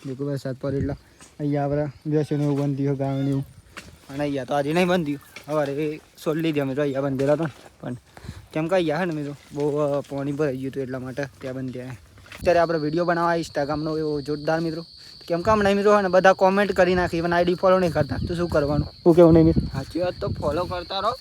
જો કે વરસાદ પડે એટલે અહીંયા આપણે બેસીને એવું બંધ થયું ગામને એવું. અને અહીંયા તો આજે નહીં બંધ થયું, સવારે સોલ લીધી અમે તો અહીંયા બંધેલા હતો પણ કેમ કે અહીંયા હે ને મિત્રો બહુ પાણી ભરાઈ ગયું હતું એટલા માટે ત્યાં બંધ થયા. અત્યારે આપણે વિડીયો બનાવવા ઇન્સ્ટાગ્રામનો એવો જોરદાર મિત્રો કેમ કે હમણાં મિત્રો ને બધા કોમેન્ટ કરી નાખી પણ આઈડી ફોલો નહીં કરતા તો શું કરવાનું? શું કેવું નહીં મિત્રો? સાચી વાત, તો ફોલો કરતા રહો.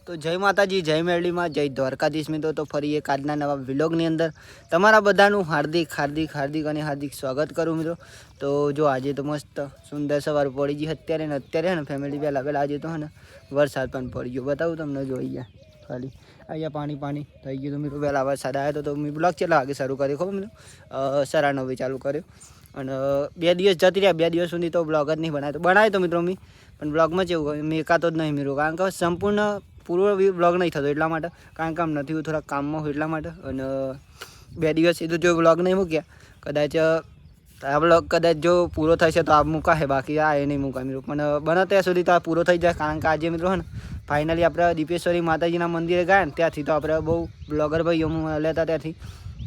તો જય માતાજી, જય મેરડીમાં, જય દ્વારકાધીશ મિત્રો. તો ફરી એક આજના નવા વ્લોગની અંદર તમારા બધાનું હાર્દિક હાર્દિક હાર્દિક અને હાર્દિક સ્વાગત કરું મિત્રો. તો જો આજે તો મસ્ત સુંદર સવાર પડી ગઈ અત્યારે ને અત્યારે ને ફેમિલી પહેલાં આજે તો હે ને વરસાદ પણ પડી ગયો. બતાવું તમને જો અહીંયા ખાલી અહીંયા પાણી થઈ ગયું. તો મિત્રો પહેલાં વરસાદ આવ્યો તો મેં બ્લોગ કેટલા વાગે શરૂ કર્યો ખબર મિત્રો? 9:30 ચાલુ કર્યો અને 2 દિવસ જતી રહ્યા. 2 દિવસ સુધી તો બ્લોગ જ નહીં બનાવ્યો તો મિત્રો મેં પણ બ્લોગમાં જ એવું મેં એકાતો જ નહીં મિત્રો, કારણ કે સંપૂર્ણ પૂરો બ્લોગ નહીં થતો એટલા માટે, કારણ કે આમ નથી થોડા કામમાં હોય એટલા માટે. અને 2 દિવસ સીધું જો બ્લોગ નહીં મૂક્યા, કદાચ આ બ્લોગ કદાચ જો પૂરો થશે તો આ મૂકાશે, બાકી આ એ નહીં મૂકા મિત્રો. પણ બને ત્યાં સુધી તો આ પૂરો થઈ જાય, કારણ કે આજે મિત્રો ને ફાઇનલી આપણે દીપેશ્વરી માતાજીના મંદિરે ગયા ને ત્યાંથી તો આપણે બહુ બ્લોગર ભાઈઓ મળ્યા હતા ત્યાંથી.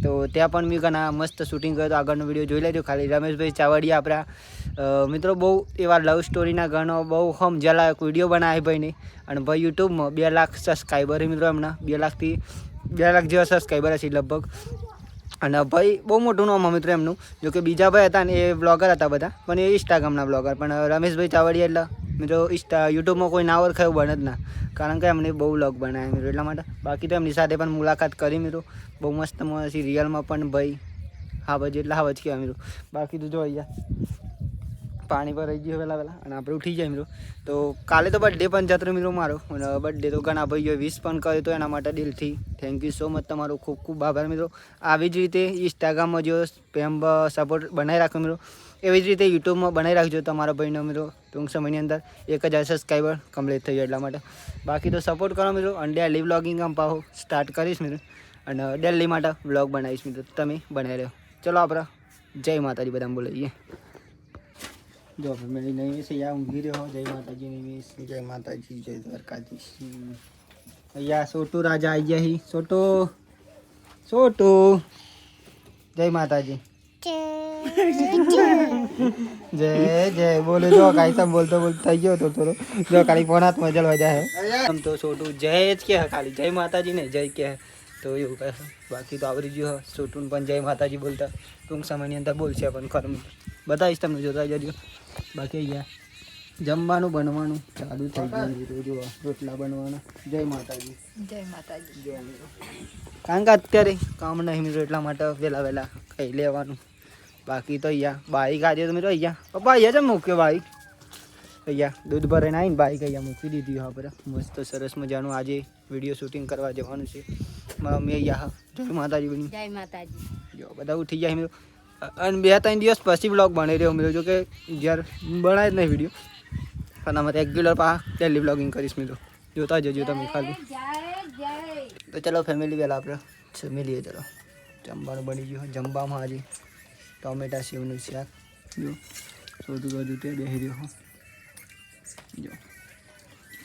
તો ત્યાં પણ મેં ઘણા મસ્ત શૂટિંગ કર્યું. તો આગળનો વિડીયો જોઈ લેજો ખાલી. રમેશભાઈ ચાવડિયા આપણા મિત્રો બહુ એવા લવ સ્ટોરીના ઘણો બહુ સમજેલા વિડીયો બનાવ્યા ભાઈને. અને ભાઈ યુટ્યુબમાં 2 લાખ સબસ્ક્રાઈબર મિત્રો હમણાં 2 લાખથી 2 લાખ જેવા સબસ્ક્રાઈબર હશે લગભગ. અને ભાઈ બહુ મોટું નામ મિત્રો એમનું. જો કે બીજા ભાઈ હતા ને એ બ્લોગર હતા બધા, પણ એ ઇન્સ્ટાગ્રામના બ્લોગર. પણ રમેશભાઈ ચાવડિયા એટલે મિત્રો યુટ્યુબમાં કોઈ ના ઓળખાય એવું બને જ ના, કારણ કે એમને બહુ વ્લોગ બનાવ્યા મિત્રો એટલા માટે. બાકી તો એમની સાથે પણ મુલાકાત કરી મિત્રો, બહુ મસ્ત મસ્ત રિયલમાં પણ ભાઈ હાવજ એટલે હાવજ કહેવાય મિત્રો. બાકી તો જો અહીંયા પાણી ભરાઈ ગયું વહેલા અને આપણે ઉઠી જાય મિત્રો. તો કાલે તો બર્થડે પણ જતો મિત્રો મારો, અને બર્થડે તો ઘણા ભાઈઓએ વિશ પણ કર્યો તો એના માટે દિલથી થેન્ક યુ સો મચ, તમારો ખૂબ ખૂબ આભાર મિત્રો. આવી જ રીતે ઇન્સ્ટાગ્રામમાં જો સ્પેમ સપોર્ટ બનાવી રાખો મિત્રો, એવી જ રીતે યુટ્યુબમાં બનાવી રાખજો તમારા ભાઈનો મિત્રો. ટૂંક સમયની અંદર 1000 સબસ્ક્રાઈબર કમ્પ્લીટ થઈ જાય એટલા માટે. બાકી તો સપોર્ટ કરો મિત્રો, અને ડેલી વ્લોગિંગ આમ પાહો સ્ટાર્ટ કરીશ મિત્રો, અને ડેલી માટે વ્લોગ બનાવીશ મિત્રો, તમે બનાવી રહ્યો. ચલો આપણે જય માતાજી બધાને બોલાવીએ. જો ફેમિલી નહીં છે યા ઊંઘી રહ્યો. જય માતાજી નિમિષ, જય માતાજી, જય દ્વારકાધીશ. અહીંયા છોટું રાજા આવી ગયા હી. છોટું જય માતાજી, જય જય બોલો. જો કાંઈ તમે બોલતો થઈ ગયો તો થોડો જો ખાલી ફોન હાથમાં જલવા જાય. આમ તો છોટું જય જ કે ખાલી, જય માતાજી ને જય કે તો એવું કહે. બાકી તો આવડી ગયું છોટું પણ જય માતાજી બોલતા ટૂંક સમયની અંદર બોલશે પણ ખરું બતાવીશ તમને જોતા જજો. બાકી અહીંયા જમવાનું બનવાનું ચાલુ થઈ ગયું જો રોટલા બનવાના. જય માતાજી, જય માતાજી. જય મિત્રો, કારણ કે અત્યારે કામ નહીં મિત્રો એટલા માટે વહેલા ખાઈ લેવાનું. બાકી તો અહીંયા બાઈક આજે તો મિત્રો અહીંયા પપ્પા અહીંયા જ મૂક્યો બાઈક, અહીંયા દૂધ ભરાઈને આવીને બાઈક અહીંયા મૂકી દીધી. હા બરાબર મસ્ત સરસ મજાનું આજે વિડીયો શૂટિંગ કરવા જવાનું છે. મારા મમ્મી અહીંયા જય માતાજી બની, જય માતાજી. જો બધા ઉઠી જાય મિત્રો. અને 2-3 દિવસ પછી બ્લોગ બની રહ્યો મિત્રો, જો કે જ્યારે બનાય જ નહીં વિડીયો, પણ આમાં રેગ્યુલર ડેલી બ્લોગિંગ કરીશ મિત્રો, જોતા જજો તમે ખાલી. તો ચલો ફેમિલી પહેલાં આપણે મળીએ. ચલો જમવાનું બની ગયું. જમવામાં આજે ટોમેટા સેવનું શાક, જો સૌથી બધું તે બેસી રહ્યો. જો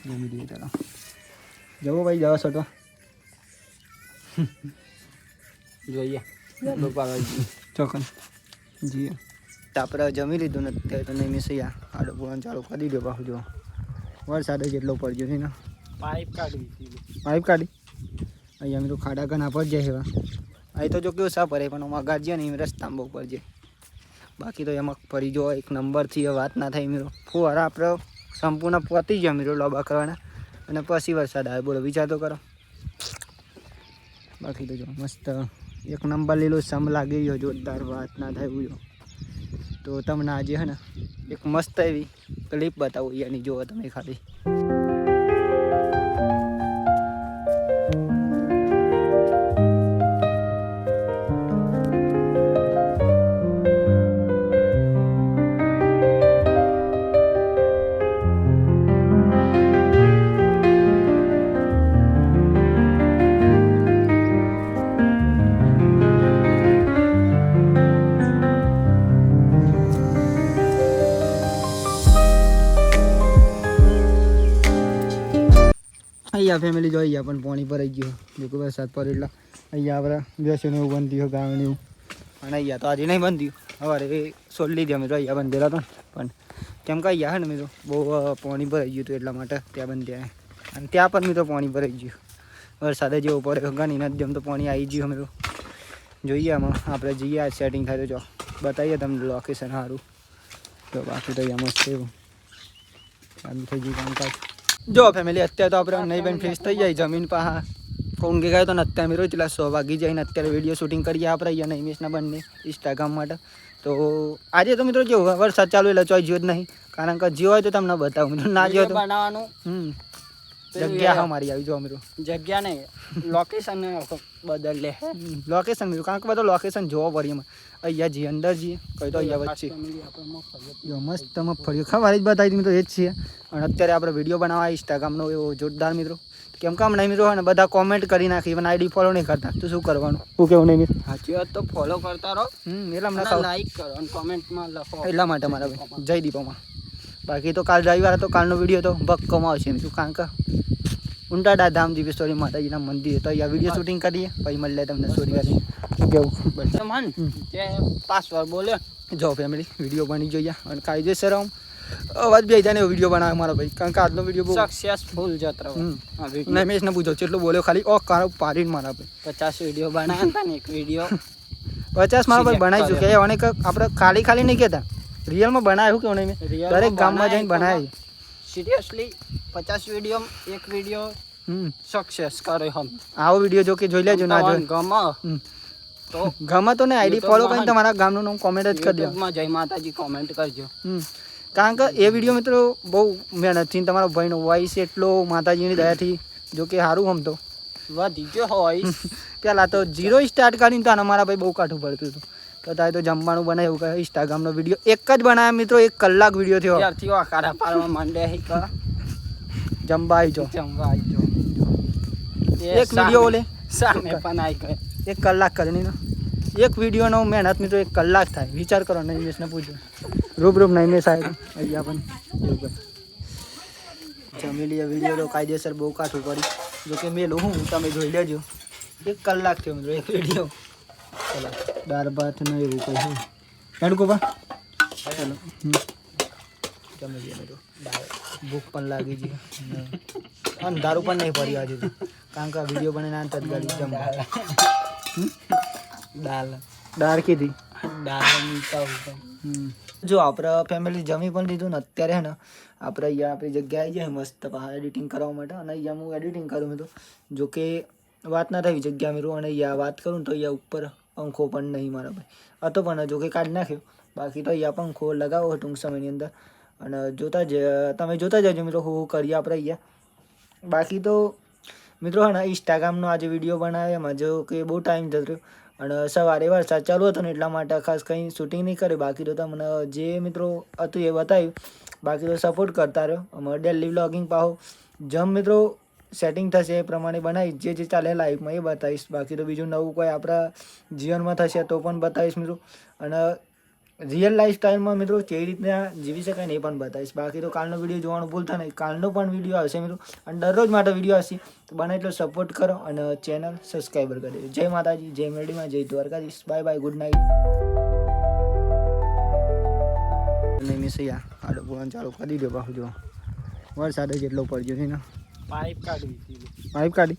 જમી દઈએ. ચાલો જવો ભાઈ, જવા સટો જોઈએ ચોકન જી. આપણે જમી લીધું ને અત્યારે તો નહીં મિસ આડો પૂરણ ચાલુ કરી દો. પાછું જો વરસાદ જેટલો પડ્યો છે ને, પાઇપ કાઢી અહીંયા મિત્રો ખાડા ઘણા પડી જાય એવા. અહીં તો જો કેવું સા પડે પણ આમાં ગાડીએ ને રસ્તામાં બહુ પડી જાય. બાકી તો એમાં ફરી જો એક નંબરથી વાત ના થાય મિત્રો. ફુવારા આપણે સંપૂર્ણ પતી ગયા મિત્રો લોબા કરવાના, અને પછી વરસાદ આવે. બોલો વિચાર તો કરો. બાકી તો જો મસ્ત એક નંબર લીલો સમ લાગી ગયો, જોરદાર વાત ના થાય એવું. તો તમને આજે હે ને એક મસ્ત એવી ક્લિપ બતાવું એની, જુઓ તમે ખાલી. અહીંયા ફેમિલી જો અહીંયા પણ પાણી ભરાઈ ગયું. જો કે વરસાદ પડે એટલે અહીંયા આપણે બેસીને એવું બંધ થયું ગામને એવું. અને અહીંયા તો આજે નહીં બંધ્યું સવારે સોલ લીધી અમે તો અહીંયા બંધેલા હતો ને પણ કેમ કે અહીંયા હે ને મિત્રો બહુ પાણી ભરાઈ ગયું હતું એટલા માટે ત્યાં બંધ્યા અને ત્યાં પણ મિત્રો પાણી ભરાઈ ગયું વરસાદે જેવો પડે ઘણી નદીમાં તો પાણી આવી ગયું અમે તો જોઈએ આમાં આપણે જઈએ આ સેટિંગ થાય તો જો બતાવીએ તમને લોકેશન સારું તો બાકી તો અહીંયા મસ્ત એવું ચાલુ થઈ ગયું કામકાજ જો ફેમિલી અત્યારે તો આપણે નહીં બેન ફ્રેશ થઈ જાય જમીન પાહા ફોન કે ગયો તો ને અત્યારે મેં રોજ પેલા 100 વાગી જઈને અત્યારે વિડીયો શૂટિંગ કરીએ આપણે અહીંયા ઇમેજના બંને ઇન્સ્ટાગ્રામ માટે તો આજે તો મિત્રો જો વરસાદ ચાલુ એટલે ચોઈ જ્યો જ નહીં કારણ કે જ્યો હોય તો તમને બતાવું મિત્રો ના જ્યો તો બનાવવાનું જગ્યા હા મારી આવી જો મિત્રો જગ્યા નહીં લોકેશન બદલે લોકેશન મિત્રો કારણ કે બધો લોકેશન જોવો પડીએ એમાં અહીંયા જઈએ અંદર જઈએ કઈ તો અહીંયા વચ્ચે જો મસ્ત મગફળીઓ ખબર જ બતાવી મિત્રો એ જ છીએ અને અત્યારે આપણે વિડીયો બનાવવા ઇન્સ્ટાગ્રામનો એવો જોરદાર મિત્રો કેમ કામ નહીં મિત્રો ને બધા કોમેન્ટ કરી નાખી પણ આઈડી ફોલો નહીં કરતા તો શું કરવાનું શું કેવું નહીં મિત્રો સાચી વાત તો ફોલો કરતા રહો એટલા મને લાઈક કરો અને કોમેન્ટમાં લખો એટલા માટે મારા ભાઈ જય દીપોમાં બાકી તો કાલ રવિવાર હતો કાલનો વિડીયો તો ભક્કમાં આવશે મિત્રો કારણ કે ઉંટાડા ધામ દીપેશ્વરી માતાજીના મંદિર તો અહીંયા વિડીયો શૂટિંગ કરીએ પછી મળીએ તમને સ્ટોરી કરી કેવું મન જે પાસવર્ડ બોલ્યો જો ફેમિલી વિડીયો બની જોઈએ અને કાયદેસર આમ અવાજ બી આવી જાય ને એવો વિડીયો બનાવે મારો ભાઈ કારણ કે આજનો વિડીયો બહુ સક્સેસફુલ જતો નહીં મેં ને પૂછો કેટલું બોલ્યો ખાલી કારો પાડીને મારા ભાઈ 50 વિડીયો બનાવ્યા હતા ને એક વિડીયો 50 મારા ભાઈ બનાવી ચૂક્યા અને આપણે ખાલી નહીં કહેતા રિયલમાં બનાવ્યું કેવું નહીં મેં દરેક ગામમાં જઈને બનાવી સિરિયસલી 50 વિડીયો એક વિડીયો સક્સેસ કર્યો હમ આવો વિડીયો જો કે જોઈ લેજો ના જોઈ ગમે તો ગમે તો ને આઈડી ફોલો કરીને તમારા ગામનું નામ કોમેન્ટ જ કરી દો યુટ્યુબમાં જય માતાજી કોમેન્ટ કરજો કારણ કે એ વિડીયો મિત્રો બહુ મહેનતથી તમારા ભાઈનો વોઇસ એટલો માતાજીની દયાથી જો કે સારું આમ તો વધી ગયો હોય પહેલાં તો 0 સ્ટાર્ટ કરીને તો મારા ભાઈ બહુ કાઠું પડતું હતું તો તારે તો જમવાનું બનાવ્યું કે ઇન્સ્ટાગ્રામનો વિડીયો એક જ બનાવ્યા મિત્રો 1 કલાક વિડીયો થયો ત્યારથી આકારા પાડવા માંડે હી કા જમવા આવી જો એક વિડીયો ઓલે સામે પણ આવી ગયો 1 કલાક કરીને એક વિડીયોનો મહેનત મિત્રો 1 કલાક થાય વિચાર કરો નહીં મેસને પૂછો રૂબ નહીં મેસ આવે અહીંયા પણ એવું જમી વિડીયો તો કાયદેસર બહુ કાઠું પડી જો કે મેં હું તમે જોઈ લેજો 1 કલાક થયો મિત્રો એક વિડીયો ચલો દાળ ભાત ને એવું કહ્યું હેડકુબા ચલો જમી લઈએ મિત્રો ભૂખ પણ લાગી છે અને દારૂ પણ નહીં પડી આજે તો કારણ કે વિડીયો બને તરત ગાડી જમવા દાળ કીધી જો આપણે ફેમિલી જમી પણ લીધું ને અત્યારે હે ને આપણે અહીંયા આપણી જગ્યાએ આવી જાય મસ્ત બહાર એડિટિંગ કરવા માટે અને અહીંયા હું એડિટિંગ કરું મેં તો જો કે વાત ના થઈ જગ્યા મેં અને અહીંયા વાત કરું તો અહીંયા ઉપર પંખો પણ નહીં મારા ભાઈ હતો પણ જો કે કાઢી નાખ્યો બાકી તો અહીંયા પંખો લગાવો ટૂંક સમયની અંદર અને તમે જોતા જજો મિત્રો હું કરીએ આપણે અહીંયા બાકી તો મિત્રો હે ને ઇન્સ્ટાગ્રામનો આજે વિડીયો બનાવે એમાં જો કે બહુ ટાઈમ જતો રહ્યો અને સવારે વરસાદ ચાલુ હતો ને એટલા માટે ખાસ કંઈ શૂટિંગ નહીં કરે બાકી તો તમને જે મિત્રો હતું એ બતાવ્યું બાકી તો સપોર્ટ કરતા રહ્યો અમારે ડેલી વ્લોગિંગ પાહો જેમ મિત્રો સેટિંગ થશે એ પ્રમાણે બનાવીશ જે ચાલે લાઈફમાં એ બતાવીશ બાકી તો બીજું નવું કોઈ આપણા જીવનમાં થશે તો પણ બતાવીશ મિત્રો અને રિયલ લાઈફ સ્ટાઈલમાં મિત્રો કેવી રીતના જીવી શકાય ને એ પણ બતાવીશ બાકી તો કાલનો વિડીયો જોવાનું ભૂલતા નહીં કાલનો પણ વિડીયો આવશે મિત્રો અને દરરોજ માટે વિડીયો આવશે તો બને એટલો સપોર્ટ કરો અને ચેનલ સબસ્ક્રાઈબર કરી દેજો જય માતાજી જય મેરડીમાં જય Dwarkadhish bye bye good night નહીં મિસ યાર આડો બોલવાનું ચાલુ કરી દો બાહુ જો વરસાદ જ એટલો પડ્યો છે ને પાઇપ કાઢી